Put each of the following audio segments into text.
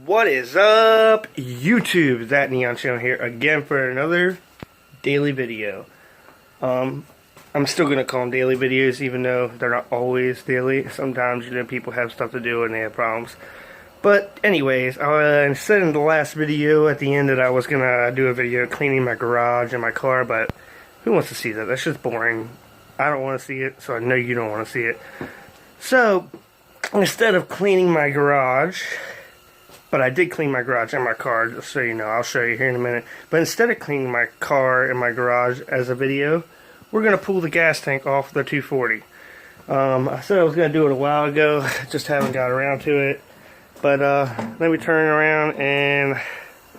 What is up, YouTube? That Neon Channel here again for another daily video. I'm still gonna call them daily videos, even though they're not always daily. Sometimes, people have stuff to do and they have problems. But anyways, I said in the last video at the end that I was gonna do a video cleaning my garage and my car, but who wants to see that? That's just boring. I don't want to see it, so I know you don't want to see it. So instead of cleaning my garage, but I did clean my garage and my car, just so you know. I'll show you here in a minute. But instead of cleaning my car and my garage as a video, we're going to pull the gas tank off the 240. I said I was going to do it a while ago, just haven't got around to it. But let me turn around and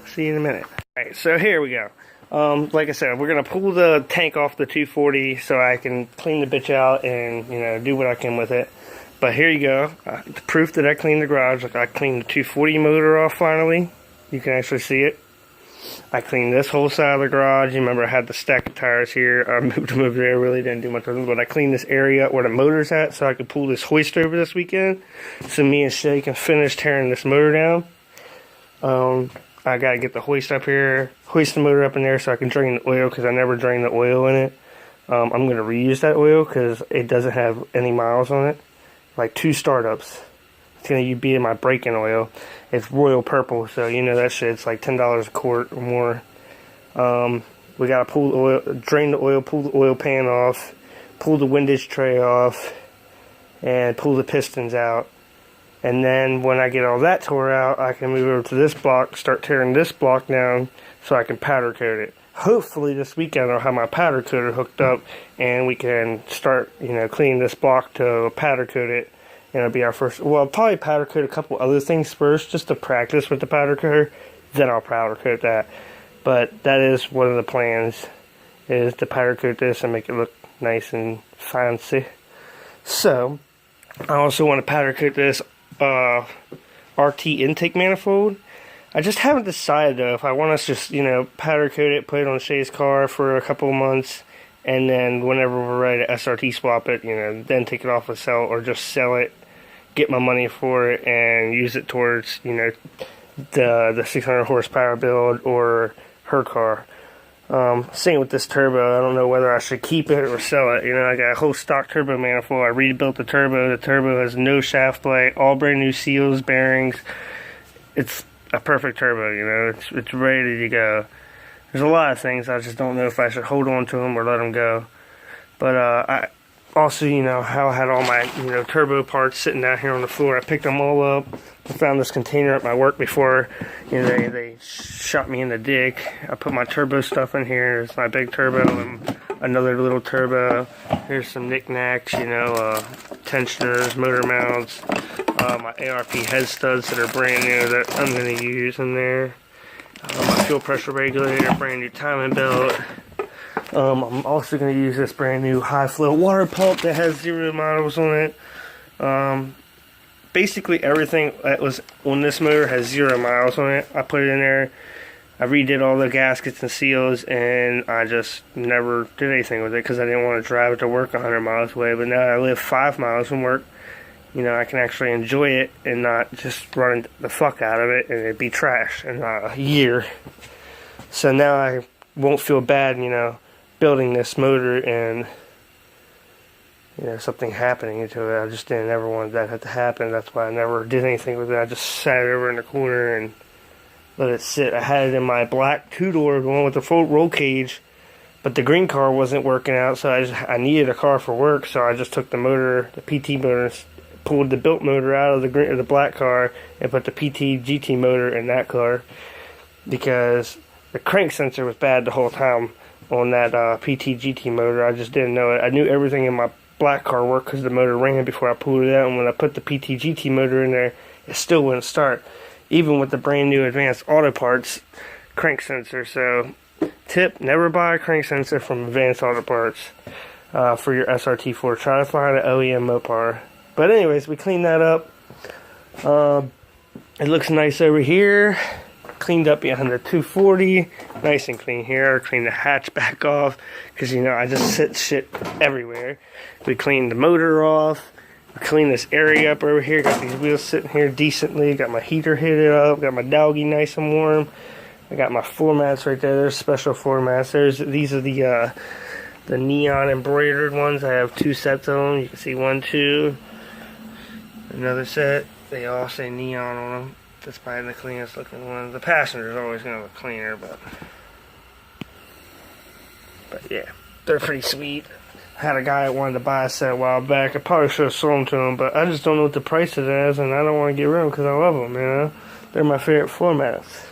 see you in a minute. Alright, so here we go. Like I said, we're going to pull the tank off the 240 so I can clean the bitch out and, do what I can with it. But here you go, the proof that I cleaned the garage. Like, I cleaned the 240 motor off finally. You can actually see it. I cleaned this whole side of the garage. You remember I had the stack of tires here. I moved them over there, really didn't do much with them. But I cleaned this area where the motor's at so I could pull this hoist over this weekend. So me and Shay can finish tearing this motor down. I gotta get the hoist up here, hoist the motor up in there so I can drain the oil, because I never drained the oil in it. I'm going to reuse that oil because it doesn't have any miles on it. Like 2 startups. It's going to be in my braking oil. It's royal purple, so you know that shit. It's like $10 a quart or more. We got to pull the oil, drain the oil, pull the oil pan off, pull the windage tray off, and pull the pistons out. And then when I get all that tore out, I can move over to this block, start tearing this block down so I can powder coat it. Hopefully this weekend I'll have my powder coater hooked up and we can start, cleaning this block to powder coat it. And it'll be our first, well, I'll probably powder coat a couple other things first just to practice with the powder coater. Then I'll powder coat that. But that is one of the plans, is to powder coat this and make it look nice and fancy. So, I also want to powder coat this RT intake manifold. I just haven't decided though if I want to just, powder coat it, put it on Shay's car for a couple of months, and then whenever we're ready to SRT swap it, then take it off and sell, or just sell it, get my money for it, and use it towards, the 600 horsepower build or her car. Same with this turbo. I don't know whether I should keep it or sell it. I got a whole stock turbo manifold. I rebuilt the turbo. The turbo has no shaft light, all brand new seals, bearings. It's a perfect turbo, it's ready to go. There's a lot of things I just don't know if I should hold on to them or let them go. But I also, how I had all my, turbo parts sitting down here on the floor. I picked them all up. I found this container at my work before, they shot me in the dick. I put my turbo stuff in here. It's my big turbo and another little turbo. Here's some knickknacks, tensioners, motor mounts, my ARP head studs that are brand new that I'm going to use in there. My fuel pressure regulator, brand new timing belt. I'm also going to use this brand new high flow water pump that has 0 miles on it. Basically everything that was on this motor has 0 miles on it. I put it in there. I redid all the gaskets and seals, and I just never did anything with it because I didn't want to drive it to work 100 miles away. But now I live 5 miles from work. I can actually enjoy it and not just run the fuck out of it and it'd be trash in a year. So now I won't feel bad, building this motor and, something happening to it. I just didn't ever want that to happen. That's why I never did anything with it. I just sat it over in the corner and let it sit. I had it in my black 2-door, the one with the full roll cage, but the green car wasn't working out, so I needed a car for work, so I just took the motor, the PT motor, pulled the built motor out of the black car and put the PT GT motor in that car, because the crank sensor was bad the whole time on that PT GT motor. I just didn't know it. I knew everything in my black car worked because the motor ran before I pulled it out, and when I put the PT GT motor in there, it still wouldn't start, even with the brand new advanced auto parts crank sensor. So tip, never buy a crank sensor from Advanced Auto Parts for your SRT4. Try to find an OEM Mopar. But anyways, we cleaned that up. It looks nice over here. Cleaned up behind the 240. Nice and clean here. Cleaned the hatch back off because, I just sit shit everywhere. We cleaned the motor off. Clean this area up over here. Got these wheels sitting here decently. Got my heater heated up. Got my doggy nice and warm. I got my floor mats right there. There's special floor mats. These are the neon embroidered ones. I have 2 sets of them. You can see 1, 2. Another set. They all say neon on them. That's probably the cleanest looking one. The passenger's always gonna look cleaner, but yeah, they're pretty sweet. I had a guy that wanted to buy a set a while back. I probably should have sold them to him, but I just don't know what the price it is, and I don't want to get rid of them because I love them, you know? They're my favorite floor mats.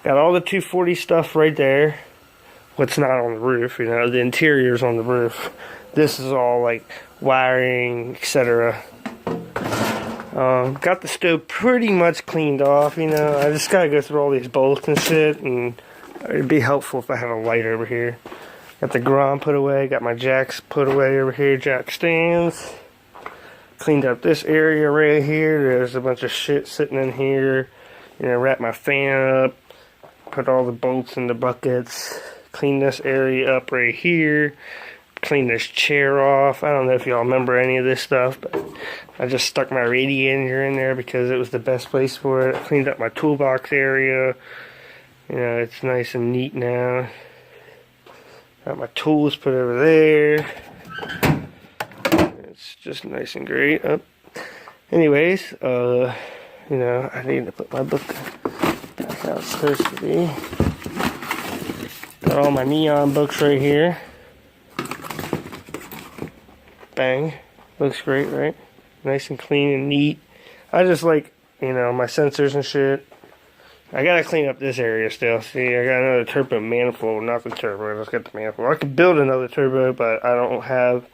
Got all the 240 stuff right there. What's not on the roof, you know? The interior's on the roof. This is all, like, wiring, etc. Got the stove pretty much cleaned off, you know? I just gotta go through all these bolts and shit, and it'd be helpful if I had a light over here. Got the grom put away, got my jacks put away over here, jack stands. Cleaned up this area right here. There's a bunch of shit sitting in here. You know, wrap my fan up, put all the bolts in the buckets, clean this area up right here, clean this chair off. I don't know if y'all remember any of this stuff, but I just stuck my radiator in there because it was the best place for it. Cleaned up my toolbox area. You know, it's nice and neat now. Got my tools put over there. It's just nice and great. Anyways, you know, I need to put my book back how it's supposed to be. Got all my neon books right here. Bang. Looks great, right? Nice and clean and neat. I just like, you know, my sensors and shit. I gotta clean up this area still. See, I got another turbo manifold, not the turbo. Let's get the manifold. I could build another turbo, but I don't have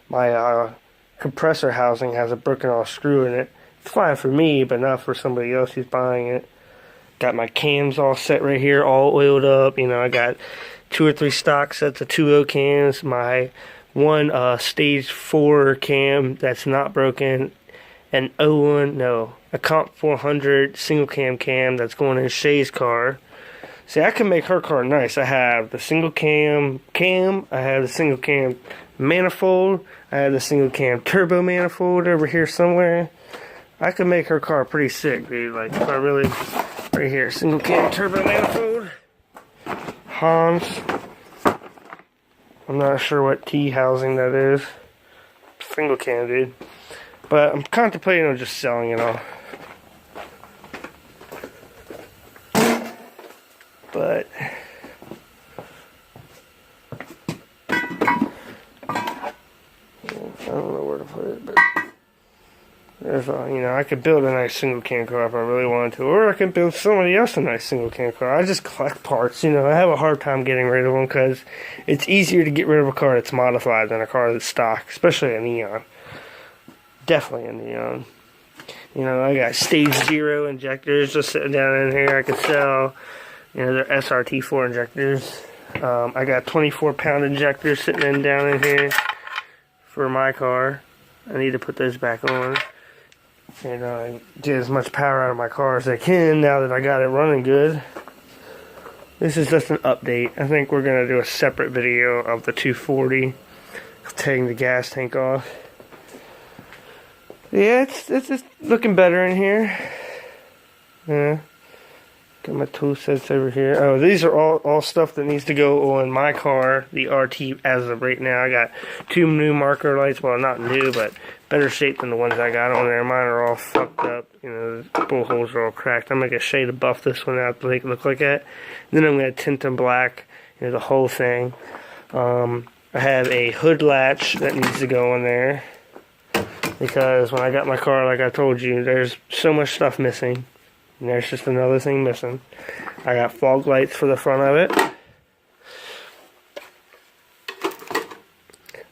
my compressor housing has a broken off screw in it. It's fine for me, but not for somebody else who's buying it. Got my cams all set right here, all oiled up. You know, I got 2 or 3 stock sets of 2.0 cams. My one stage 4 cam that's not broken. An a Comp 400 single cam that's going in Shay's car. See, I can make her car nice. I have the single cam, I have the single cam manifold, I have the single cam turbo manifold over here somewhere. I can make her car pretty sick, dude. Like, if I really, right here, single cam turbo manifold. Hans. I'm not sure what T housing that is. Single cam, dude. But I'm contemplating on just selling it all. But I don't know where to put it, but there's a, you know, I could build a nice single cam car if I really wanted to, or I could build somebody else a nice single cam car. I just collect parts, you know. I have a hard time getting rid of them because it's easier to get rid of a car that's modified than a car that's stock, especially a neon. Definitely a neon. You know, I got stage 0 injectors just sitting down in here. I could sell. You know, they're SRT4 injectors. I got 24-pound injectors sitting down in here for my car. I need to put those back on. And get as much power out of my car as I can now that I got it running good. This is just an update. I think we're going to do a separate video of the 240. Taking the gas tank off. Yeah, it's just looking better in here. Yeah. Got my tool sets over here. Oh, these are all stuff that needs to go on my car, the RT, as of right now. I got 2 new marker lights. Well, not new, but better shape than the ones I got on there. Mine are all fucked up. You know, the bull holes are all cracked. I'm going to get Shay to buff this one out to make it look like that. And then I'm going to tint them black, you know, the whole thing. I have a hood latch that needs to go on there. Because when I got my car, like I told you, there's so much stuff missing. And there's just another thing missing. I got fog lights for the front of it.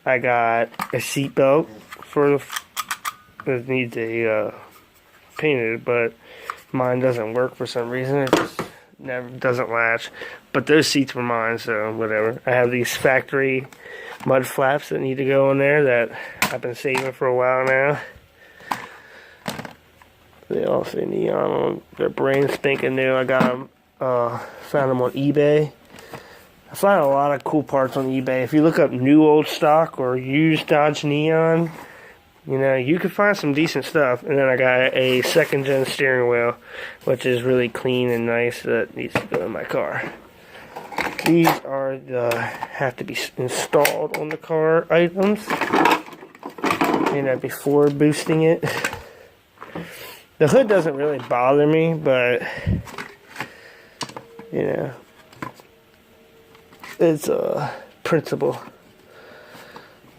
I got a seat belt for the it needs a painted, but mine doesn't work for some reason. It just never doesn't latch. But those seats were mine, so whatever. I have these factory mud flaps that need to go in there that I've been saving for a while now. They all say neon on. They're brand spanking new. I got them, found them on eBay. I find a lot of cool parts on eBay. If you look up new old stock or used Dodge Neon, You know, you can find some decent stuff. And then I got a second gen steering wheel, which is really clean and nice. That needs to go in my car. These are the have to be installed on the car items. You know, before boosting it. The hood doesn't really bother me, but you know, it's a principle.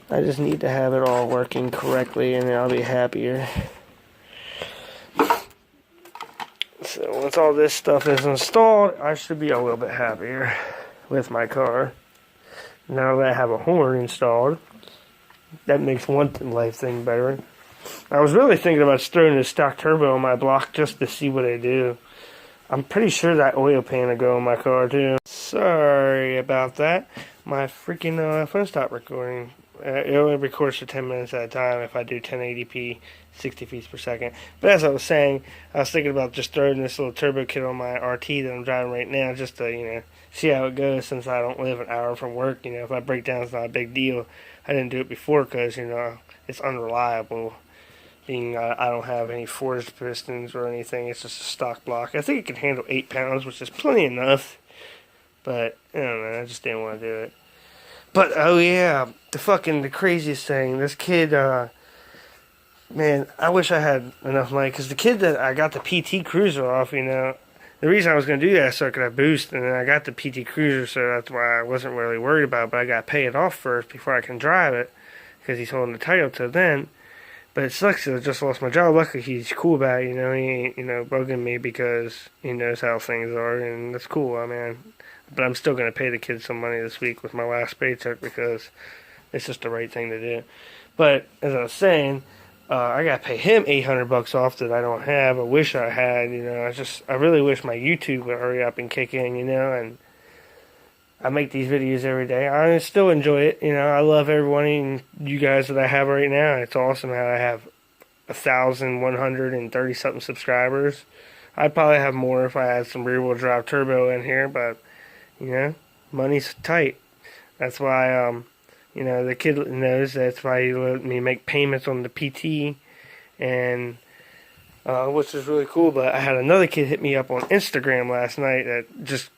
I just need to have it all working correctly, and then I'll be happier. So once all this stuff is installed, I should be a little bit happier with my car. Now that I have a horn installed, that makes one life thing better. I was really thinking about just throwing a stock turbo on my block just to see what I do. I'm pretty sure that oil pan will go in my car too. Sorry about that. My freaking phone stopped recording. It only records for 10 minutes at a time if I do 1080p, 60 feet per second. But as I was saying, I was thinking about just throwing this little turbo kit on my RT that I'm driving right now just to, you know, see how it goes since I don't live an hour from work. You know, if I break down, it's not a big deal. I didn't do it before because, you know, it's unreliable. Being I don't have any forged pistons or anything. It's just a stock block. I think it can handle 8 pounds, which is plenty enough. But, I don't know, I just didn't want to do it. But, oh yeah, the craziest thing, this kid, man, I wish I had enough money, because the kid that I got the PT Cruiser off, you know, the reason I was going to do that is so I could have boost, and then I got the PT Cruiser, so that's why I wasn't really worried about it, but I got to pay it off first before I can drive it, because he's holding the title till then. But it sucks that I just lost my job. Luckily, he's cool about it, you know, he ain't, you know, bugging me because he knows how things are, and that's cool, I mean. But I'm still going to pay the kid some money this week with my last paycheck because it's just the right thing to do. But as I was saying, I got to pay him $800 off that I don't have. I wish I had, you know. I really wish my YouTube would hurry up and kick in, you know. And I make these videos every day. I still enjoy it, you know. I love everyone, you guys that I have right now. It's awesome how I have 1,130 something subscribers. I'd probably have more if I had some rear-wheel drive turbo in here, but you know, money's tight. That's why, you know, the kid knows that's why he let me make payments on the PT, and which is really cool. But I had another kid hit me up on Instagram last night that just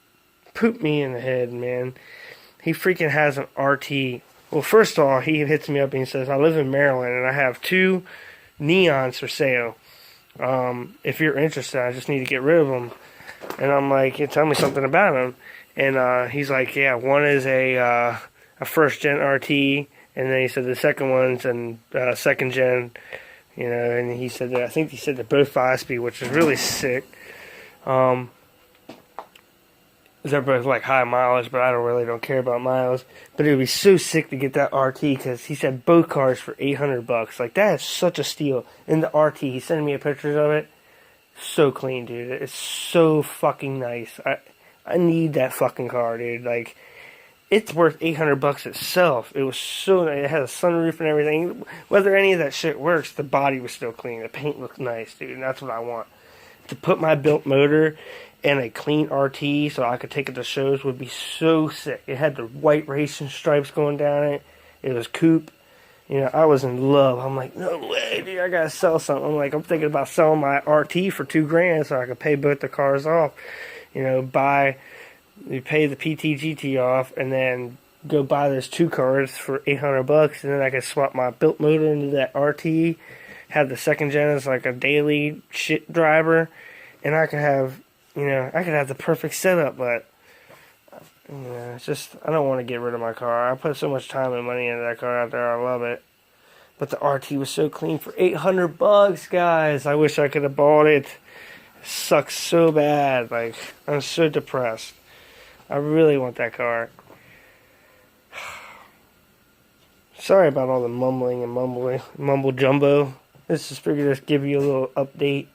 pooped me in the head, man. He freaking has an RT. Well, first of all, he hits me up and he says, I live in Maryland and I have 2 neons for sale. If you're interested, I just need to get rid of them. And I'm like, yeah, tell me something about them. And he's like, yeah, one is a first gen RT, and then he said the second one's a second gen, you know. And he said that I think he said they're both 5-speed, which is really sick. They're both like high mileage, but I really don't care about miles. But it would be so sick to get that RT because he said both cars for $800. Like that is such a steal. In the RT, he's sending me a pictures of it. So clean, dude. It's so fucking nice. I need that fucking car, dude. Like, it's worth $800 itself. It was so nice. It had a sunroof and everything. Whether any of that shit works, the body was still clean. The paint looked nice, dude. And that's what I want. To put my built motor in a clean RT so I could take it to shows would be so sick. It had the white racing stripes going down it. It was coupe. You know, I was in love. I'm like, no way, dude. I gotta sell something. I'm thinking about selling my RT for $2,000 so I could pay both the cars off. You know, you pay the PT GT off, and then go buy those 2 cars for $800, and then I could swap my built motor into that RT, have the second gen as like a daily shit driver, and I could have, you know, the perfect setup. But you know, it's just I don't want to get rid of my car. I put so much time and money into that car out there. I love it. But the RT was so clean for $800, guys. I wish I could have bought it. Sucks so bad. Like, I'm so depressed. I really want that car. Sorry about all the mumbling and mumble jumbo. Let's just figure this give you a little update.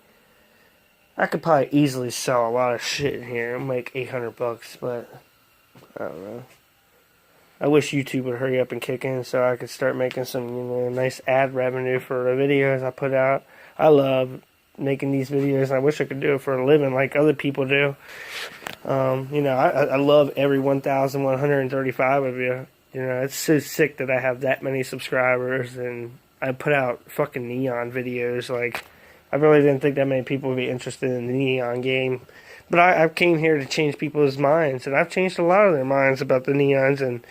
I could probably easily sell a lot of shit in here and make $800, but I don't know. I wish YouTube would hurry up and kick in so I could start making some, you know, nice ad revenue for the videos I put out. I love making these videos, and I wish I could do it for a living like other people do. You know, I love every 1,135 of you. You know, it's so sick that I have that many subscribers, and I put out fucking neon videos. Like, I really didn't think that many people would be interested in the neon game. But I came here to change people's minds, and I've changed a lot of their minds about the neons, and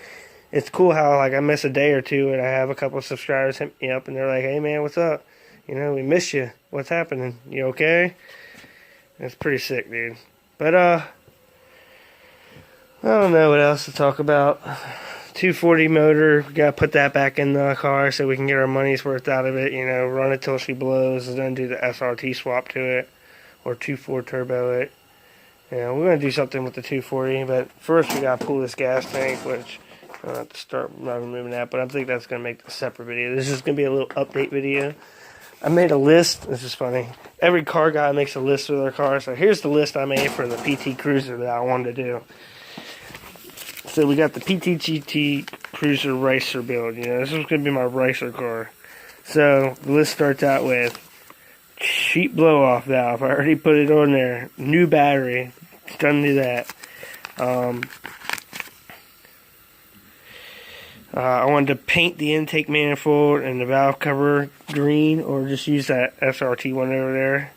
it's cool how, like, I miss a day or two, and I have a couple of subscribers hit me up, and they're like, hey, man, what's up? You know, we miss you. What's happening? You okay? It's pretty sick, dude. But, I don't know what else to talk about. 240 motor, we gotta put that back in the car so we can get our money's worth out of it, you know, run it till she blows, and then do the SRT swap to it, or 2.4 turbo it. Yeah, we're gonna do something with the 240, but first we gotta pull this gas tank, which I'll have to start removing that, but I think that's gonna make a separate video. This is gonna be a little update video. I made a list. This is funny. Every car guy makes a list of their car, so here's the list I made for the PT Cruiser that I wanted to do. So we got the PT Cruiser Racer build. You know, this is going to be my racer car. So the list starts out with cheap blow-off valve. I already put it on there. New battery. Done to that. I wanted to paint the intake manifold and the valve cover green, or just use that SRT one over there.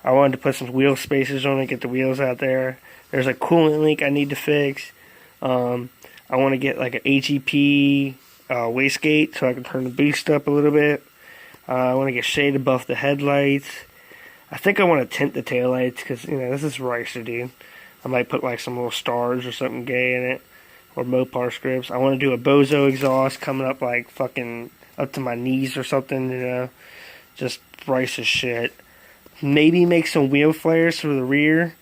I wanted to put some wheel spacers on it, get the wheels out there. There's a coolant leak I need to fix. I want to get like an HEP wastegate so I can turn the boost up a little bit. I want to get shade above the headlights. I think I want to tint the taillights because, you know, this is racer, dude. I might put like some little stars or something gay in it, or Mopar scripts. I want to do a Bozo exhaust coming up like fucking up to my knees or something, you know. Just racer shit. Maybe make some wheel flares for the rear,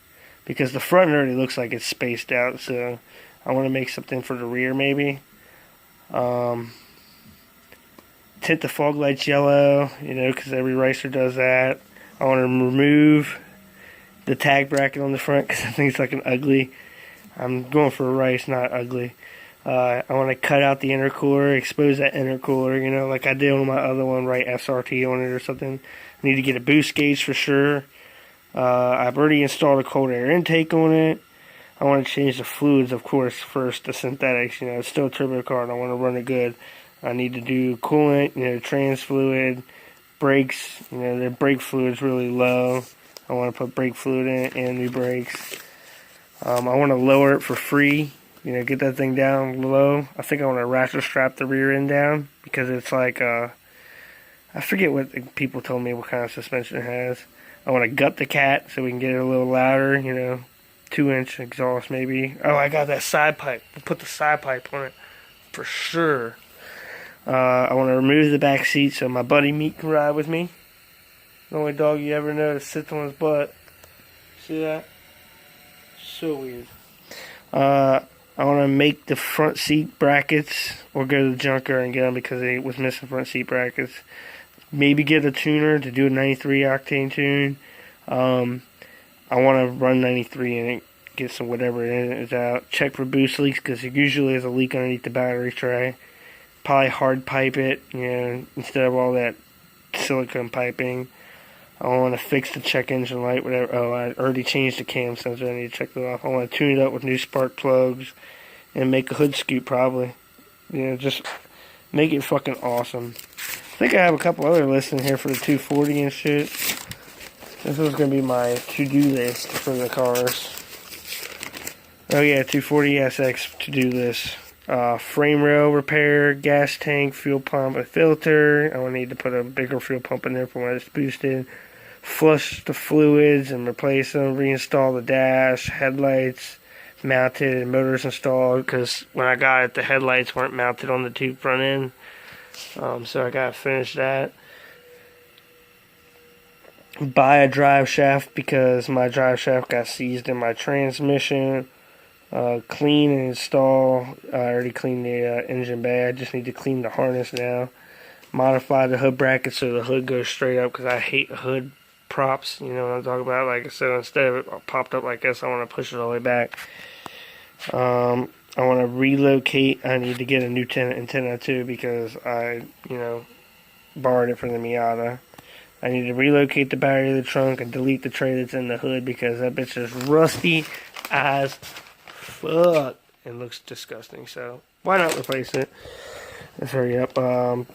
because the front already looks like it's spaced out, so I want to make something for the rear, maybe. Tint the fog lights yellow, you know, because every racer does that. I want to remove the tag bracket on the front because I think it's like an ugly. I'm going for a race, not ugly. I want to cut out the intercooler, expose that intercooler, you know, like I did on my other one, write SRT on it or something. I need to get a boost gauge for sure. I've already installed a cold air intake on it. I want to change the fluids, of course, first, the synthetics. You know, it's still a turbo car, and I want to run it good. I need to do coolant, you know, trans fluid, brakes. You know, the brake fluid's really low. I want to put brake fluid in it and new brakes. I want to lower it for free. You know, get that thing down low. I think I want to ratchet strap the rear end down because it's like, I forget what people told me what kind of suspension it has. I want to gut the cat so we can get it a little louder, you know. 2-inch exhaust maybe. Oh, I got that side pipe. We'll put the side pipe on it for sure. I want to remove the back seat so my buddy Meat can ride with me. The only dog you ever know that sits on his butt. See that? So weird. I want to make the front seat brackets, or go to the junkyard and get them because they was missing front seat brackets. Maybe get a tuner to do a 93 octane tune. I want to run 93 in it, get some whatever in it is out. Check for boost leaks because it usually has a leak underneath the battery tray. Probably hard pipe it, you know, instead of all that silicone piping. I want to fix the check engine light, whatever. Oh, I already changed the cam sensor. I need to check that off. I want to tune it up with new spark plugs and make a hood scoop probably. You know, just make it fucking awesome. I think I have a couple other lists in here for the 240 and shit. This was going to be my to-do list for the cars. Oh yeah, 240 SX to-do list. Frame rail repair, gas tank, fuel pump, a filter. I will need to put a bigger fuel pump in there for when it's boosted. Flush the fluids and replace them. Reinstall the dash, headlights mounted, and motors installed. Because when I got it, the headlights weren't mounted on the tube front end. So I gotta finish that. Buy a drive shaft because my drive shaft got seized in my transmission. Clean and install. I already cleaned the engine bay. I just need to clean the harness now. Modify the hood bracket so the hood goes straight up because I hate hood props. You know what I'm talking about? Like, so instead of it popped up like this, I want to push it all the way back. I want to relocate. I need to get a new antenna too because I, you know, borrowed it from the Miata. I need to relocate the battery of the trunk and delete the tray that's in the hood because that bitch is rusty as fuck and looks disgusting. So why not replace it? Let's hurry up.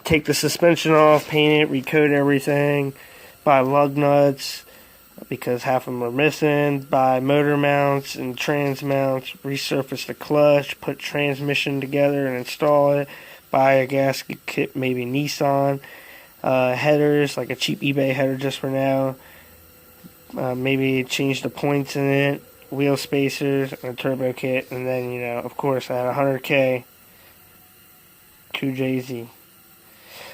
Take the suspension off, paint it, recoat everything, buy lug nuts because half of them are missing, buy motor mounts and trans mounts, resurface the clutch, put transmission together and install it, buy a gasket kit, maybe Nissan, headers, like a cheap eBay header just for now, maybe change the points in it, wheel spacers, and a turbo kit, and then, you know, of course, at 100K, Jay-Z.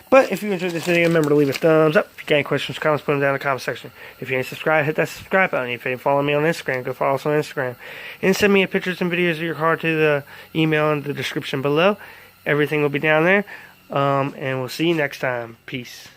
But if you enjoyed this video, remember to leave a thumbs up. If you got any questions, comments, put them down in the comment section. If you ain't subscribed, hit that subscribe button. If you ain't follow me on Instagram, go follow us on Instagram. And send me pictures and videos of your car to the email in the description below. Everything will be down there. And we'll see you next time. Peace.